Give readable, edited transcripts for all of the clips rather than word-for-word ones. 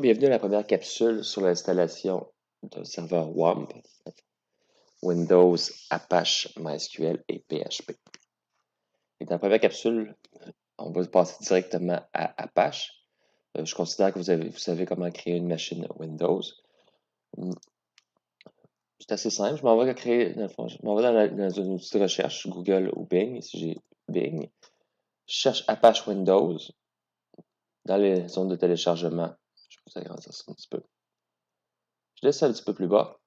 bienvenue à la première capsule sur l'installation d'un serveur WAMP, Windows, Apache, MySQL et PHP. Et dans la première capsule, on va passer directement à Apache. Je considère que vous savez comment créer une machine Windows. C'est assez simple. Je m'en vais créer, dans une outil de recherche, Google ou Bing. Ici, j'ai Bing. Je cherche Apache Windows dans les zones de téléchargement. Je vais vous agrandir ça un petit peu. Je laisse ça un petit peu plus bas.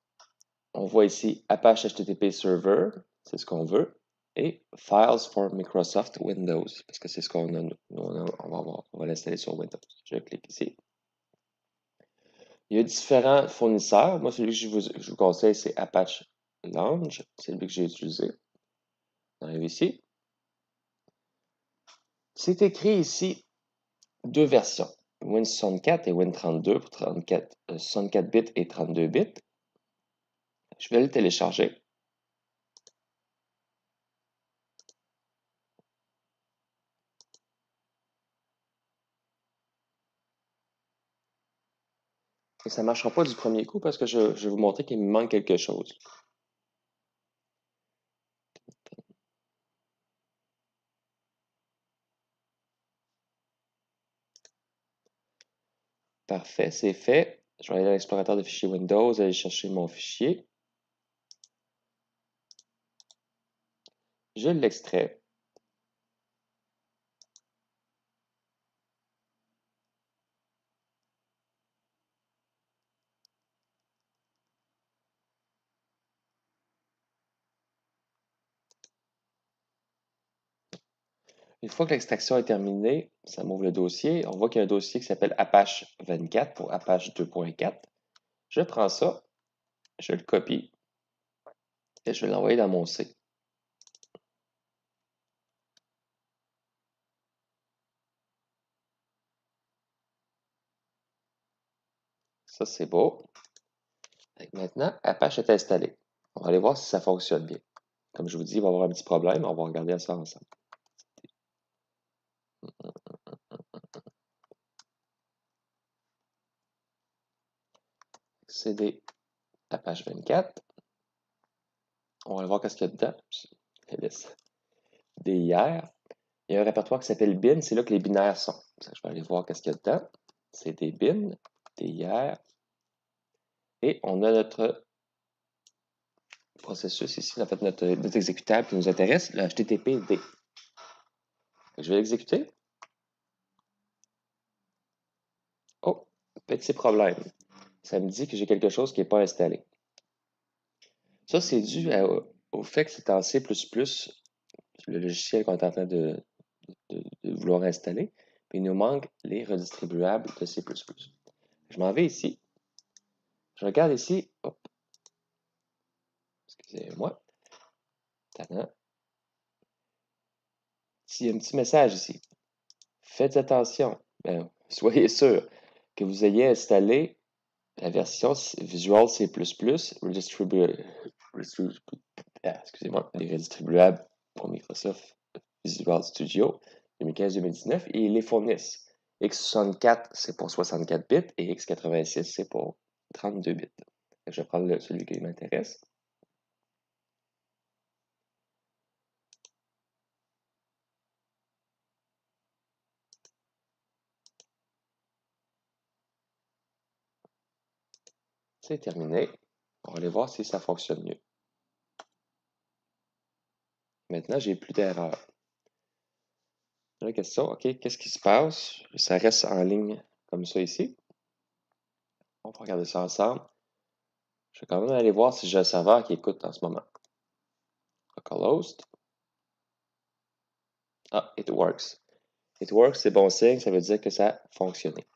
On voit ici Apache HTTP Server, c'est ce qu'on veut, et Files for Microsoft Windows, parce que c'est ce qu'on a, on va l'installer sur Windows. Je clique ici. Il y a différents fournisseurs. Moi, celui que je vous conseille, c'est Apache Lounge. C'est celui que j'ai utilisé. On arrive ici. C'est écrit ici deux versions, Win64 et Win32 pour 64 bits et 32 bits. Je vais le télécharger. Et ça ne marchera pas du premier coup parce que je vais vous montrer qu'il me manque quelque chose. Parfait, c'est fait. Je vais aller dans l'explorateur de fichiers Windows, aller chercher mon fichier. Je l'extrais. Une fois que l'extraction est terminée, ça m'ouvre le dossier. On voit qu'il y a un dossier qui s'appelle Apache 24 pour Apache 2.4. Je prends ça, je le copie et je vais l'envoyer dans mon C. Ça, c'est beau. Maintenant, Apache est installé. On va aller voir si ça fonctionne bien. Comme je vous dis, il va y avoir un petit problème. On va regarder ça ensemble. CD Apache 24. On va aller voir qu'est-ce qu'il y a dedans. DIR. Il y a un répertoire qui s'appelle bin, c'est là que les binaires sont. Je vais aller voir qu'est-ce qu'il y a dedans. C'est des bins, dir, et on a notre processus ici, en fait notre exécutable qui nous intéresse, le HTTPD. Je vais l'exécuter. Oh, petit problème. Ça me dit que j'ai quelque chose qui n'est pas installé. Ça, c'est dû au fait que c'est en C++, le logiciel qu'on est en train de vouloir installer, puis il nous manque les redistribuables de C++. Je m'en vais ici. Je regarde ici. Hop. Excusez-moi. Il y a un petit message ici. Faites attention. Soyez sûr que vous ayez installé la version Visual C++ excusez-moi, les redistribuables pour Microsoft Visual Studio 2015-2019 et ils les fournissent. X64, c'est pour 64 bits et X86, c'est pour 32 bits. Je vais prendre celui qui m'intéresse. C'est terminé. On va aller voir si ça fonctionne mieux. Maintenant, j'ai plus d'erreurs. La question, OK, qu'est-ce qui se passe? Ça reste en ligne comme ça ici. On va regarder ça ensemble. Je vais quand même aller voir si j'ai un serveur qui écoute en ce moment. Localhost. Ah, it works. It works, c'est bon signe, ça veut dire que ça a fonctionné.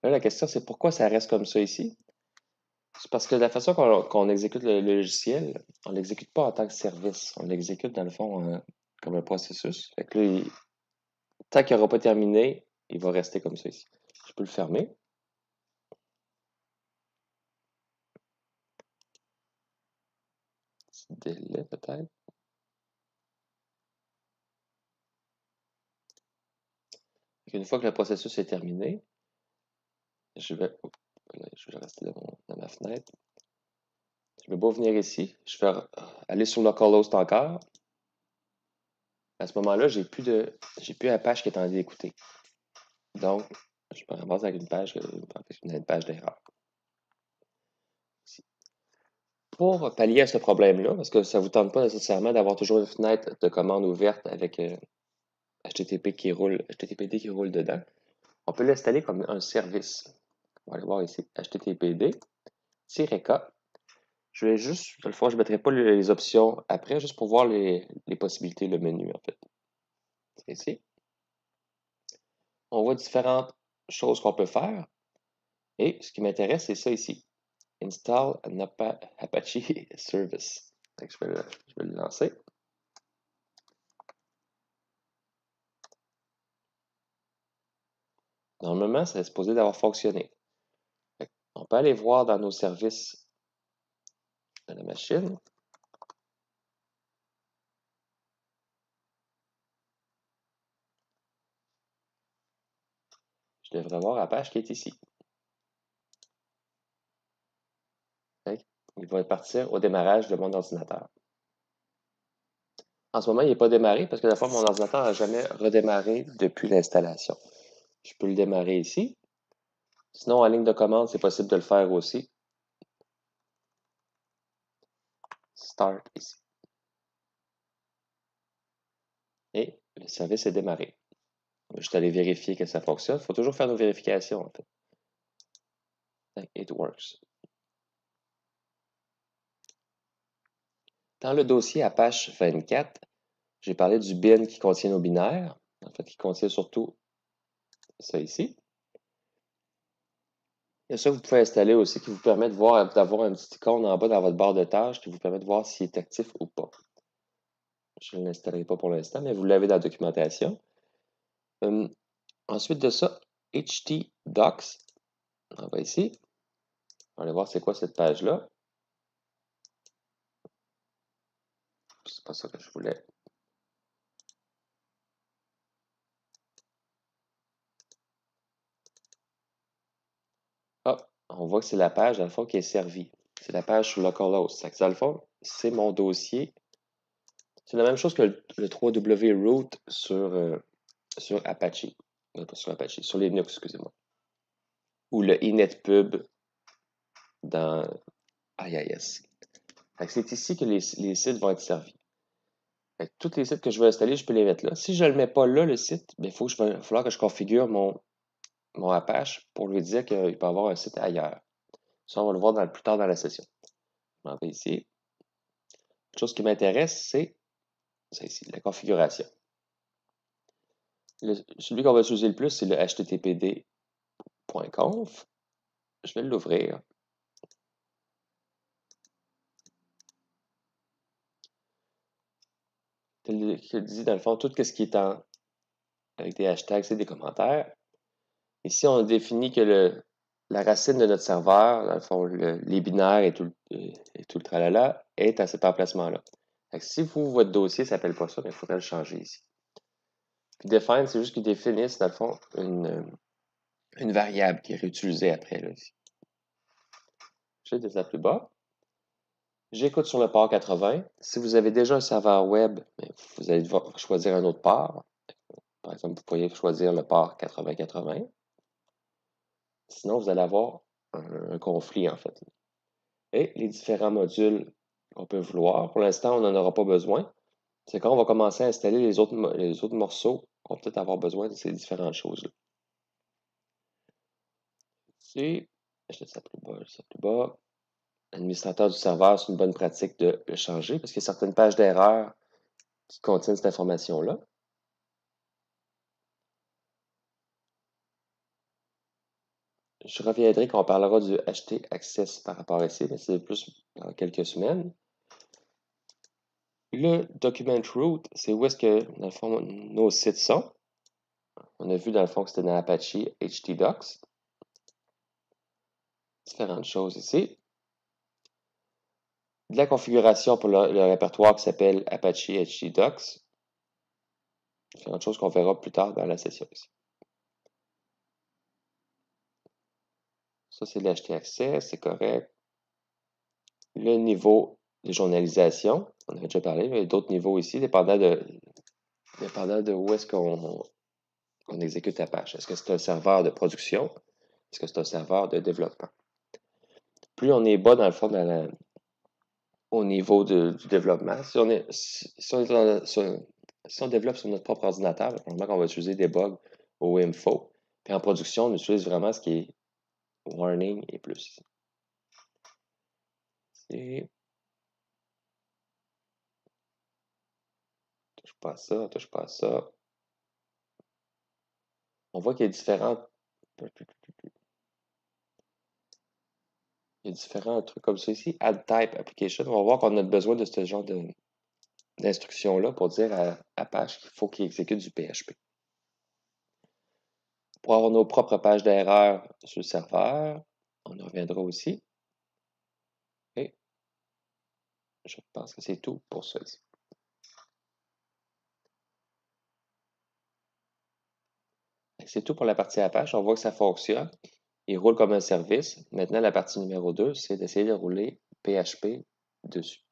Là, la question, c'est pourquoi ça reste comme ça ici? C'est parce que la façon qu'on exécute le logiciel, on ne l'exécute pas en tant que service. On l'exécute dans le fond comme un processus. Fait que là, tant qu'il n'aura pas terminé, il va rester comme ça ici. Je peux le fermer. Petit délai peut-être. Une fois que le processus est terminé, je vais, je vais rester dans ma fenêtre. Je vais pas venir ici. Je vais aller sur localhost encore. À ce moment-là, j'ai plus Apache qui est en train d'écouter. Donc, je me ramasse avec une page d'erreur. Pour pallier à ce problème-là, parce que ça ne vous tente pas nécessairement d'avoir toujours une fenêtre de commande ouverte avec HTTPD qui roule dedans, on peut l'installer comme un service. On va aller voir ici, HTTPD-K. Je vais juste, je ne mettrai pas les options après, juste pour voir les possibilités, le menu en fait. C'est ici. On voit différentes choses qu'on peut faire. Et ce qui m'intéresse, c'est ça ici. Install an Apache Service. Donc, je vais le lancer. Normalement, ça est supposé d'avoir fonctionné. On peut aller voir dans nos services de la machine. Je devrais voir Apache qui est ici. Il va partir au démarrage de mon ordinateur. En ce moment, il n'est pas démarré parce que la fois, mon ordinateur n'a jamais redémarré depuis l'installation. Je peux le démarrer ici. Sinon, en ligne de commande, c'est possible de le faire aussi. Start ici. Et le service est démarré. Je vais juste aller vérifier que ça fonctionne. Il faut toujours faire nos vérifications, en fait. It works. Dans le dossier Apache 24, j'ai parlé du bin qui contient nos binaires. En fait, qui contient surtout ça ici. Il y a ça que vous pouvez installer aussi qui vous permet de voir, d'avoir un petit icône en bas dans votre barre de tâches qui vous permet de voir s'il est actif ou pas. Je ne l'installerai pas pour l'instant, mais vous l'avez dans la documentation. Ensuite de ça, htdocs. On va ici. On va aller voir c'est quoi cette page-là. C'est pas ça que je voulais. Ah, on voit que c'est la page, dans le fond, qui est servie. C'est la page sur localhost. Dans le fond, c'est mon dossier. C'est la même chose que le 3W root sur Apache. Pas sur Apache, sur Linux, excusez-moi. Ou le inetpub dans IIS. C'est ici que les sites vont être servis. Tous les sites que je veux installer, je peux les mettre là. Si je ne le mets pas là, le site, il va falloir que je configure mon Apache pour lui dire qu'il peut avoir un site ailleurs. Ça, on va le voir plus tard dans la session. Je m'en vais ici. Une chose qui m'intéresse, c'est ça ici, la configuration. Celui qu'on va utiliser le plus, c'est le httpd.conf. Je vais l'ouvrir. Je dis dans le fond, tout ce qui est avec des hashtags et des commentaires. Ici, on a défini que la racine de notre serveur, dans le fond, les binaires et tout le tralala, est à cet emplacement-là. Si votre dossier ne s'appelle pas ça, il faudrait le changer ici. Puis define, c'est juste qu'ils définissent, dans le fond, une variable qui est réutilisée après. Là, ici. Je descends plus bas. J'écoute sur le port 80. Si vous avez déjà un serveur web, vous allez devoir choisir un autre port. Par exemple, vous pourriez choisir le port 8080. Sinon, vous allez avoir un conflit, en fait. Et les différents modules qu'on peut vouloir. Pour l'instant, on n'en aura pas besoin. C'est quand on va commencer à installer les autres morceaux qu'on va peut-être avoir besoin de ces différentes choses-là. Ici, je laisse ça plus bas, plus bas. Administrateur du serveur, c'est une bonne pratique de le changer parce qu'il y a certaines pages d'erreur qui contiennent cette information-là. Je reviendrai quand on parlera du htaccess par rapport à ici, mais c'est plus dans quelques semaines. Le document root, c'est où est-ce que, dans le fond, nos sites sont. On a vu, dans le fond, que c'était dans Apache htdocs. Différentes choses ici. De la configuration pour le répertoire qui s'appelle Apache htdocs. Différentes choses qu'on verra plus tard dans la session ici. Ça, c'est l'HT-Access, c'est correct. Le niveau de journalisation, on avait déjà parlé, mais il y a d'autres niveaux ici, dépendant de où est-ce qu'on exécute Apache. Est-ce que c'est un serveur de production? Est-ce que c'est un serveur de développement? Plus on est bas, dans le fond, au niveau du développement, si on développe sur notre propre ordinateur, normalement, on va utiliser des bugs au info. Puis en production, on utilise vraiment ce qui est warning et plus. Et touche pas à ça, touche pas à ça. On voit qu'il y a différents trucs comme ça ici. Add type application. On va voir qu'on a besoin de ce genre d'instructions-là pour dire à Apache qu'il faut qu'il exécute du PHP. Pour avoir nos propres pages d'erreur sur le serveur, on y reviendra aussi. Et je pense que c'est tout pour ça ici. C'est tout pour la partie Apache. On voit que ça fonctionne. Il roule comme un service. Maintenant, la partie numéro 2, c'est d'essayer de rouler PHP dessus.